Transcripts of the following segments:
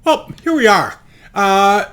Well, here we are.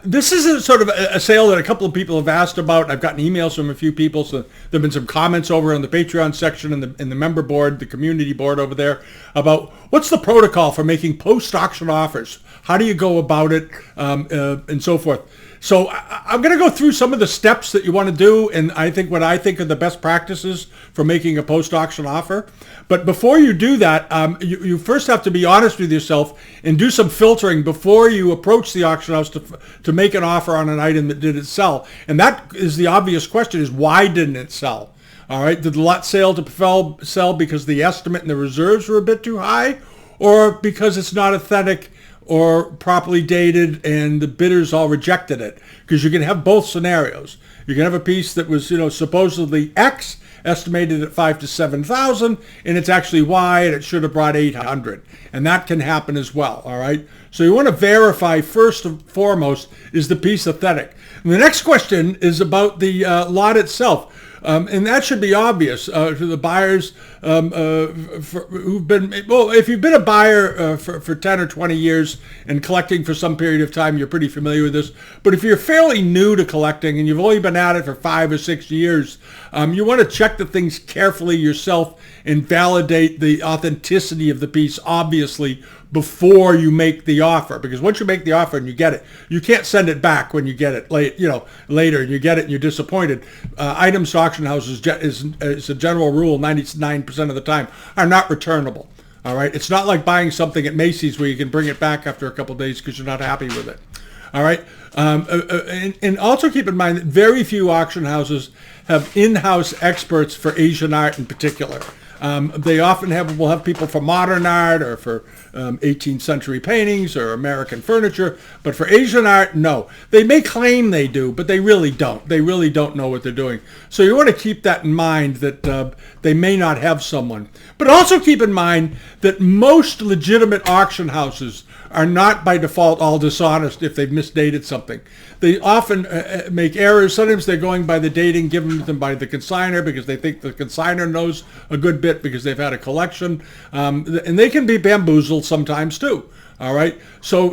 This is a sort of a sale that a couple of people have asked about. I've gotten emails from a few people, so there have been some comments over on the Patreon section and the member board, the community board over there, about what's the protocol for making post-auction offers? How do you go about it, and so forth. So I'm going to go through some of the steps that you want to do, and I think what I think are the best practices for making a post-auction offer. But before you do that, you first have to be honest with yourself and do some filtering before you approach the auction house to make an offer on an item that didn't sell. And that is the obvious question: is why didn't it sell? All right, did the lot sell because the estimate and the reserves were a bit too high, or because it's not authentic or properly dated and the bidders all rejected it? Because you can have both scenarios. You can have a piece that was, supposedly X, estimated at 5,000 to 7,000, and it's actually Y, and it should have brought 800. And that can happen as well, all right? So you want to verify, first and foremost, is the piece authentic? And the next question is about the lot itself. And that should be obvious to the buyers who've been, if you've been a buyer for 10 or 20 years and collecting for some period of time, you're pretty familiar with this. But if you're fairly new to collecting and you've only been at it for 5 or 6 years, you want to check the things carefully yourself and validate the authenticity of the piece, obviously, before you make the offer. Because once you make the offer and you get it, you can't send it back when you get it later, and you get it and you're disappointed. Items to auction houses is a general rule, 99% of the time, are not returnable. All right, it's not like buying something at Macy's where you can bring it back after a couple of days because you're not happy with it. All right, and also keep in mind that very few auction houses have in-house experts for Asian art in particular. They often will have people for modern art or for 18th century paintings or American furniture, but for Asian art, no. They may claim they do, but they really don't. They really don't know what they're doing. So you want to keep that in mind, that they may not have someone. But also keep in mind that most legitimate auction houses are not by default all dishonest if they've misdated something. They often make errors. Sometimes they're going by the dating given to them by the consignor because they think the consignor knows a good bit because they've had a collection. And they can be bamboozled sometimes too. All right. So,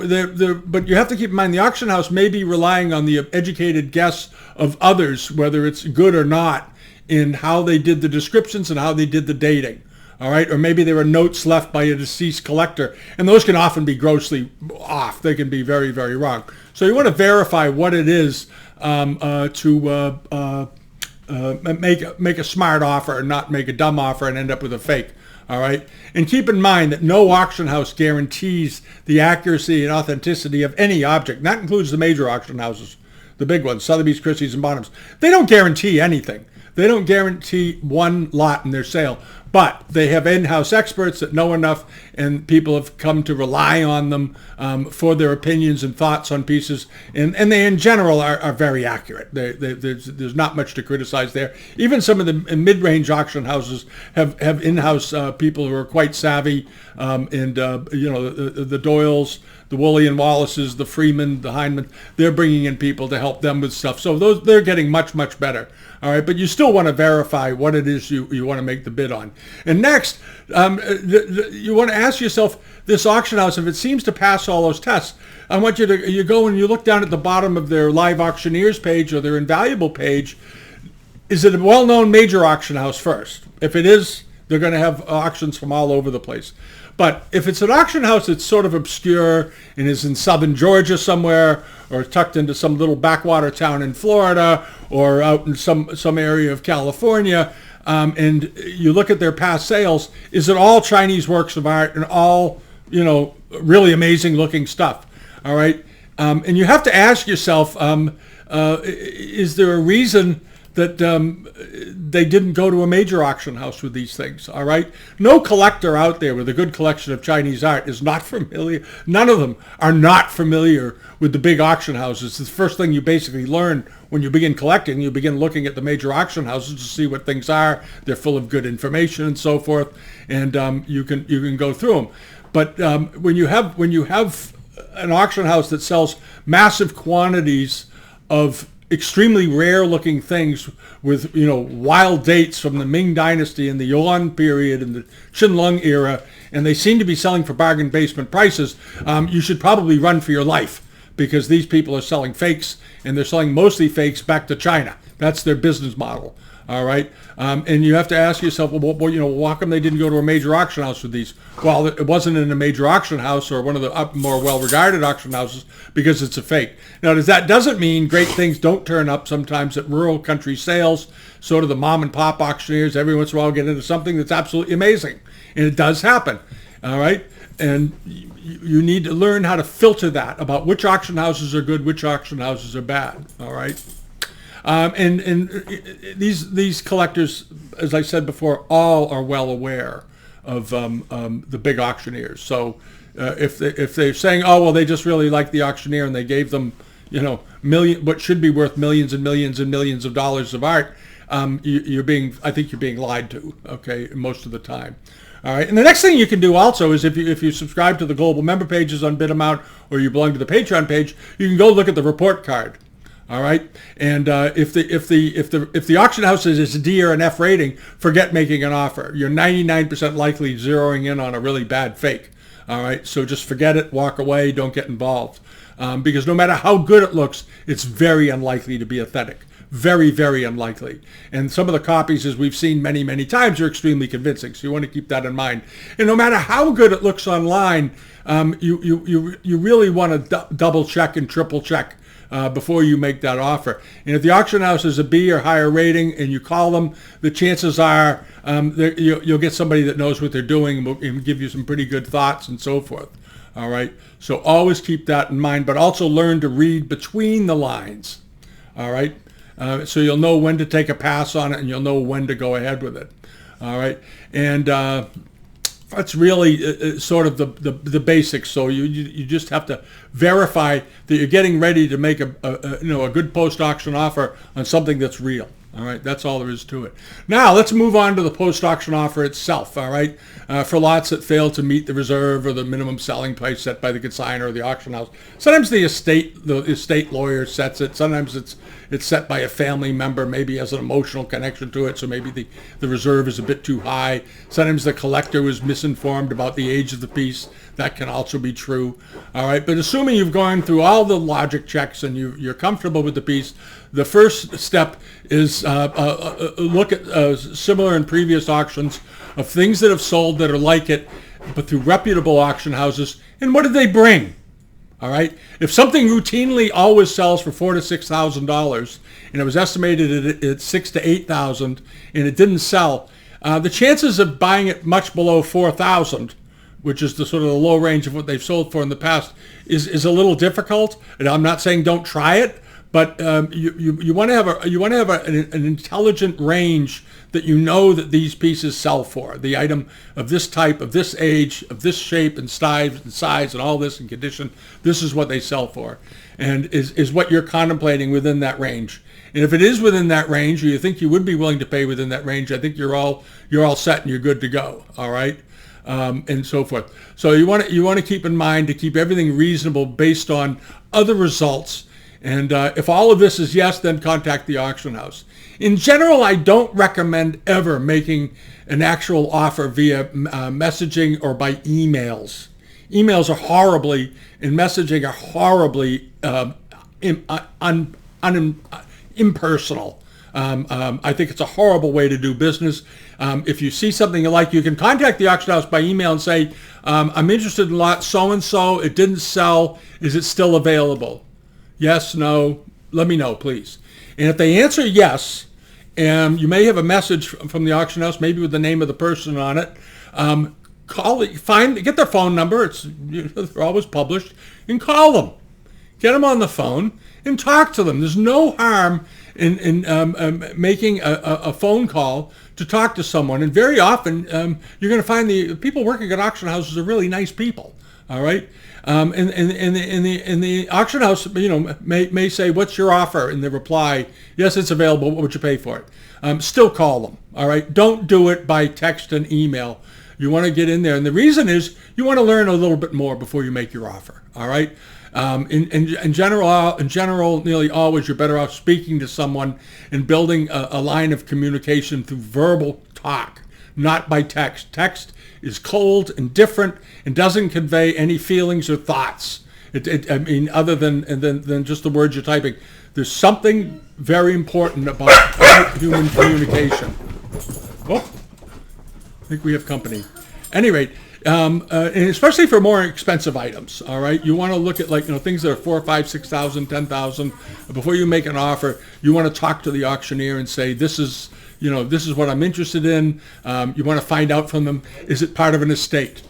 but you have to keep in mind the auction house may be relying on the educated guess of others, whether it's good or not, in how they did the descriptions and how they did the dating. All right, or maybe there were notes left by a deceased collector, and those can often be grossly off. They can be very, very wrong. So you want to verify what it is to make a smart offer and not make a dumb offer and end up with a fake. All right, and keep in mind that no auction house guarantees the accuracy and authenticity of any object. And that includes the major auction houses, the big ones, Sotheby's, Christie's, and Bonhams. They don't guarantee anything. They don't guarantee one lot in their sale, but they have in-house experts that know enough, and people have come to rely on them for their opinions and thoughts on pieces, and they in general are very accurate. There's not much to criticize there. Even some of the mid-range auction houses have in-house people who are quite savvy, the Doyles, the Woolley and Wallaces, the Freeman, the Heinemann, they're bringing in people to help them with stuff. So they're getting much, much better. All right, but you still want to verify what it is you want to make the bid on. And next, you want to ask yourself, this auction house, if it seems to pass all those tests, I want you go and you look down at the bottom of their live auctioneers page or their invaluable page. Is it a well-known major auction house first? If it is, they're going to have auctions from all over the place. But if it's an auction house that's sort of obscure and is in southern Georgia somewhere, or tucked into some little backwater town in Florida, or out in some area of California, and you look at their past sales, is it all Chinese works of art and all, really amazing looking stuff? All right. And you have to ask yourself, is there a reason that they didn't go to a major auction house with these things? All right. No collector out there with a good collection of Chinese art is not familiar. None of them are not familiar with the big auction houses. It's the first thing you basically learn when you begin collecting. You begin looking at the major auction houses to see what things are. They're full of good information and so forth, and you can go through them. But when you have an auction house that sells massive quantities of extremely rare looking things with, wild dates from the Ming Dynasty and the Yuan period and the Qinlong era, and they seem to be selling for bargain basement prices, you should probably run for your life, because these people are selling fakes, and they're selling mostly fakes back to China. That's their business model. All right, and you have to ask yourself, well, how come they didn't go to a major auction house with these? Well, it wasn't in a major auction house or one of the more well-regarded auction houses, because it's a fake. Now, that doesn't mean great things don't turn up sometimes at rural country sales. So do the mom and pop auctioneers. Every once in a while, get into something that's absolutely amazing, and it does happen. All right, and you need to learn how to filter that about which auction houses are good, which auction houses are bad. All right. And these collectors, as I said before, all are well aware of the big auctioneers. So if they're saying, oh well, they just really like the auctioneer and they gave them, what should be worth millions and millions and millions of dollars of art, I think you're being lied to. Okay, most of the time. All right, and the next thing you can do also is if you subscribe to the global member pages on Bitamount, or you belong to the Patreon page, you can go look at the report card. All right, and if the auction house is a D or an F rating, forget making an offer. You're 99% likely zeroing in on a really bad fake. All right, so just forget it, walk away, don't get involved, because no matter how good it looks, it's very unlikely to be authentic. Very, very unlikely. And some of the copies, as we've seen many, many times, are extremely convincing. So you want to keep that in mind. And no matter how good it looks online, you really want to double check and triple check before you make that offer. And if the auction house is a B or higher rating and you call them, the chances are you'll get somebody that knows what they're doing and give you some pretty good thoughts and so forth. All right. So always keep that in mind, but also learn to read between the lines. All right. So you'll know when to take a pass on it, and you'll know when to go ahead with it. All right. And that's really sort of the basics. So you just have to verify that you're getting ready to make a good post-auction offer on something that's real. All right, that's all there is to it. Now let's move on to the post-auction offer itself. All right, for lots that fail to meet the reserve or the minimum selling price set by the consignor or the auction house. Sometimes the estate lawyer sets it. Sometimes it's set by a family member, maybe has an emotional connection to it, so maybe the reserve is a bit too high. Sometimes the collector was misinformed about the age of the piece. That can also be true. All right, but assuming you've gone through all the logic checks and you're comfortable with the piece, the first step is look at similar and previous auctions of things that have sold that are like it, but through reputable auction houses. And what did they bring? All right. If something routinely always sells for $4,000 to $6,000, and it was estimated at $6,000 to $8,000, and it didn't sell, the chances of buying it much below $4,000, which is the sort of the low range of what they've sold for in the past, is a little difficult. And I'm not saying don't try it, but you want to have an intelligent range that you know that these pieces sell for. The item of this type, of this age, of this shape and size and all this and condition, this is what they sell for, and is what you're contemplating within that range. And if it is within that range, or you think you would be willing to pay within that range, I think you're all set and you're good to go. All right. And so forth. So you want to keep in mind to keep everything reasonable based on other results. And if all of this is yes, then contact the auction house. In general, I don't recommend ever making an actual offer via messaging or by emails. Emails are horribly, and messaging are horribly impersonal. I think it's a horrible way to do business. If you see something you like, you can contact the auction house by email and say, I'm interested in lot so-and-so. It didn't sell. Is it still available? Yes, no, let me know, please. And if they answer yes, you may have a message from the auction house, maybe with the name of the person on it. Get their phone number. They're always published, and call them. Get them on the phone and talk to them. There's no harm in making a phone call to talk to someone. And very often, you're going to find the people working at auction houses are really nice people. All right. And the auction house, may say, what's your offer? And they reply, yes, it's available. What would you pay for it? Still call them. All right. Don't do it by text and email. You want to get in there. And the reason is you want to learn a little bit more before you make your offer. All right. In general, nearly always you're better off speaking to someone and building a line of communication through verbal talk, not by text. Text is cold and different and doesn't convey any feelings or thoughts. Other than just the words you're typing. There's something very important about human communication. Oh, I think we have company. At any rate, and especially for more expensive items, all right, you want to look at things that are 4, 5, 6,000, 10,000. Before you make an offer, you want to talk to the auctioneer and say, this is what I'm interested in. You want to find out from them, is it part of an estate?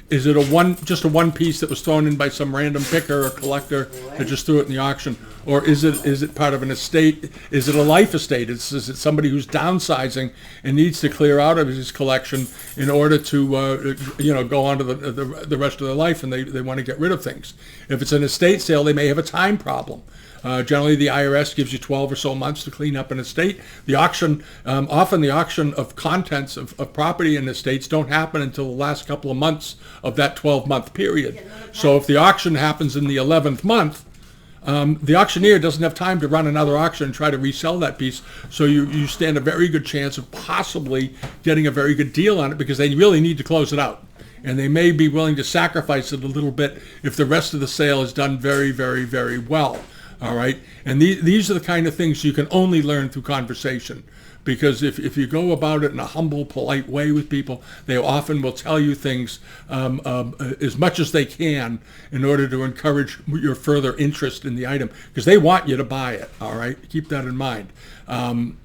Is it just a one piece that was thrown in by some random picker or collector that just threw it in the auction? Or is it part of an estate? Is it a life estate? Is it somebody who's downsizing and needs to clear out of his collection in order to go on to the rest of their life, and they want to get rid of things? If it's an estate sale, they may have a time problem. Generally, the IRS gives you 12 or so months to clean up an estate. The auction, often the auction of contents of property in estates don't happen until the last couple of months of that 12-month period. So if the auction happens in the 11th month, the auctioneer doesn't have time to run another auction and try to resell that piece. So you stand a very good chance of possibly getting a very good deal on it, because they really need to close it out. And they may be willing to sacrifice it a little bit if the rest of the sale is done very, very, very well. All right, and these are the kind of things you can only learn through conversation, because if you go about it in a humble, polite way with people, they often will tell you things as much as they can in order to encourage your further interest in the item, because they want you to buy it. All right, keep that in mind. And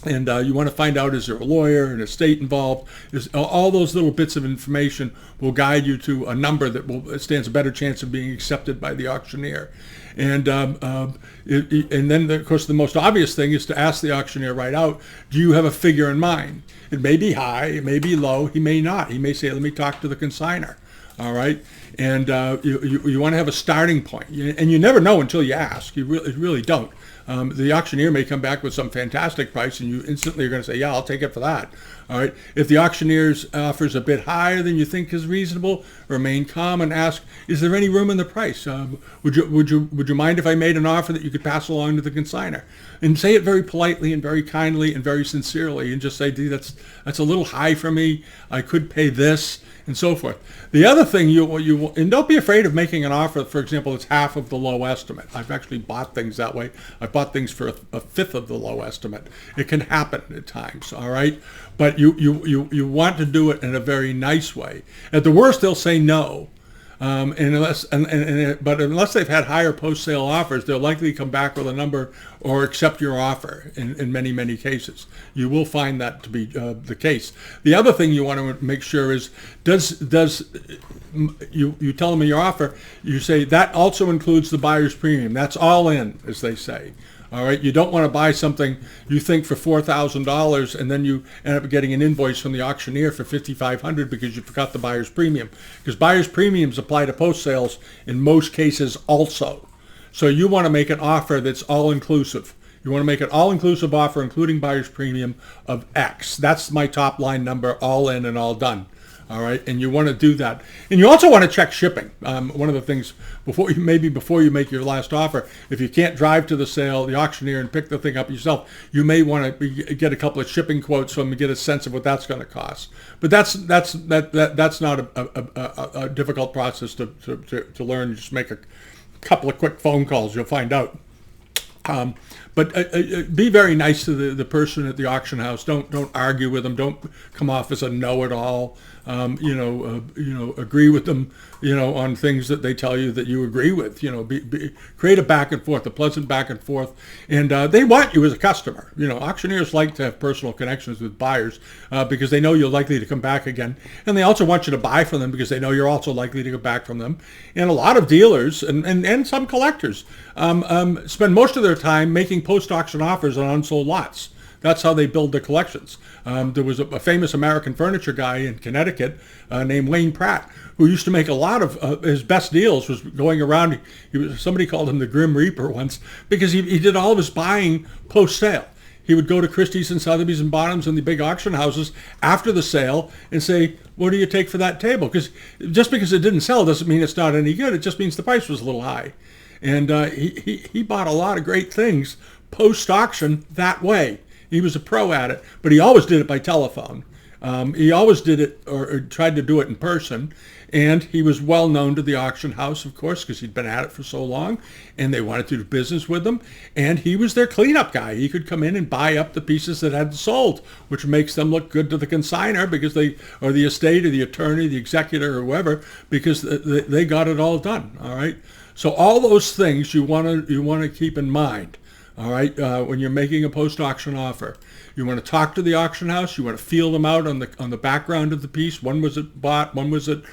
you want to find out, is there a lawyer, an estate involved? All those little bits of information will guide you to a number that stands a better chance of being accepted by the auctioneer. And then, of course, the most obvious thing is to ask the auctioneer right out, do you have a figure in mind? It may be high, it may be low, he may not. He may say, let me talk to the consignor. All right, and you want to have a starting point, and you never know until you ask. You really don't. The auctioneer may come back with some fantastic price, and you instantly are going to say, yeah, I'll take it for that. All right. If the auctioneer's offers a bit higher than you think is reasonable, remain calm and ask, is there any room in the price? Would you mind if I made an offer that you could pass along to the consignor? And say it very politely and very kindly and very sincerely, and just say, gee, that's a little high for me. I could pay this, and so forth. The other thing and don't be afraid of making an offer, for example, that's half of the low estimate. I've actually bought things that way. I've bought things for a fifth of the low estimate. It can happen at times, all right? But you want to do it in a very nice way. At the worst, they'll say no. But unless they've had higher post-sale offers, they'll likely come back with a number or accept your offer in many, many cases. You will find that to be the case. The other thing you want to make sure is, you tell them in your offer, you say that also includes the buyer's premium. That's all in, as they say. All right, you don't want to buy something you think for $4,000 and then you end up getting an invoice from the auctioneer for $5,500 because you forgot the buyer's premium. Because buyer's premiums apply to post sales in most cases also. So you want to make an offer that's all inclusive. You want to make an all-inclusive offer, including buyer's premium, of X. That's my top line number, all in and all done. All right, and you want to do that, and you also want to check shipping. One of the things before you make your last offer, if you can't drive to the sale, the auctioneer, and pick the thing up yourself, you may want to get a couple of shipping quotes from them and get a sense of what that's going to cost. But that's not a difficult process to learn. You just make a couple of quick phone calls, you'll find out. But be very nice to the person at the auction house. Don't argue with them. Don't come off as a know-it-all. Agree with them. On things that they tell you that you agree with. Create a back and forth, a pleasant back and forth, and they want you as a customer. Auctioneers like to have personal connections with buyers because they know you're likely to come back again, and they also want you to buy from them because they know you're also likely to go back from them. And a lot of dealers and some collectors spend most of their time making post-auction offers on unsold lots. That's how they build their collections. There was a famous American furniture guy in Connecticut named Wayne Pratt, who used to make a lot of his best deals was going around. Somebody called him the Grim Reaper once because he did all of his buying post-sale. he would go to Christie's and Sotheby's and Bonhams and the big auction houses after the sale and say, what do you take for that table? Because just because it didn't sell doesn't mean it's not any good. It just means the price was a little high. And he bought a lot of great things post-auction that way. He was a pro at it, but he always did it by telephone. He always did it or tried to do it in person. And he was well known to the auction house, of course, because he'd been at it for so long, and they wanted to do business with him. And he was their cleanup guy. He could come in and buy up the pieces that hadn't sold, which makes them look good to the consignor because or the estate or the attorney, the executor or whoever, because they got it all done. All right. So all those things you want to keep in mind. All right, when you're making a post-auction offer, you want to talk to the auction house. You want to feel them out on the background of the piece. When was it bought? When was it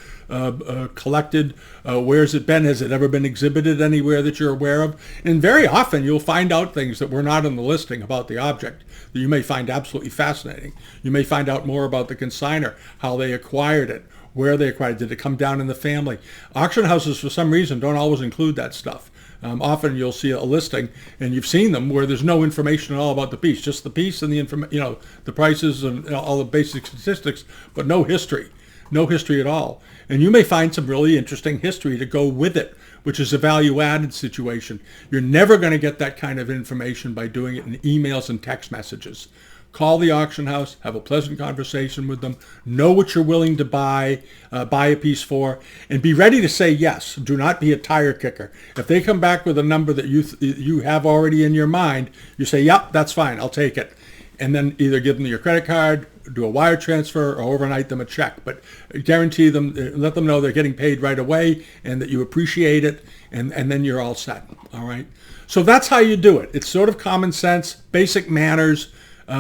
collected? Where's it been? Has it ever been exhibited anywhere that you're aware of? And very often you'll find out things that were not in the listing about the object that you may find absolutely fascinating. You may find out more about the consignor, how they acquired it, where they acquired it. Did it come down in the family? Auction houses, for some reason, don't always include that stuff. Often you'll see a listing, and you've seen them where there's no information at all about the piece, just the piece and the prices and all the basic statistics, but no history at all. And you may find some really interesting history to go with it, which is a value-added situation. You're never going to get that kind of information by doing it in emails and text messages. Call the auction house, have a pleasant conversation with them, know what you're willing to buy a piece for, and be ready to say yes. Do not be a tire kicker. If they come back with a number that you have already in your mind, you say, yep, that's fine, I'll take it. And then either give them your credit card, do a wire transfer, or overnight them a check. But guarantee them, let them know they're getting paid right away and that you appreciate it, and then you're all set. All right? So that's how you do it. It's sort of common sense, basic manners. Be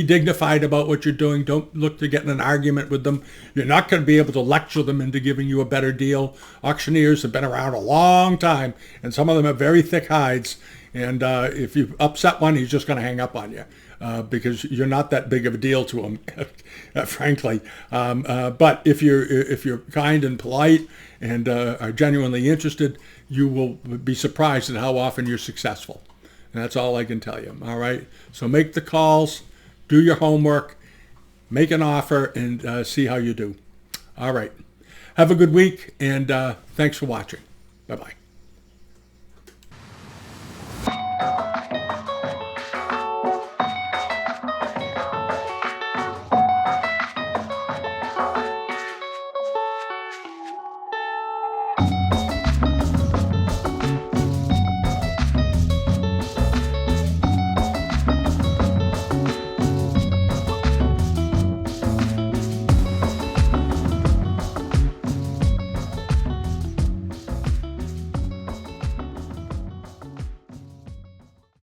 dignified about what you're doing. Don't look to get in an argument with them. You're not going to be able to lecture them into giving you a better deal. Auctioneers have been around a long time, and some of them have very thick hides. And if you upset one, he's just going to hang up on you because you're not that big of a deal to him, frankly. But if you're kind and polite and are genuinely interested, you will be surprised at how often you're successful. And that's all I can tell you. All right. So make the calls, do your homework, make an offer, and see how you do. All right. Have a good week, and thanks for watching. Bye-bye.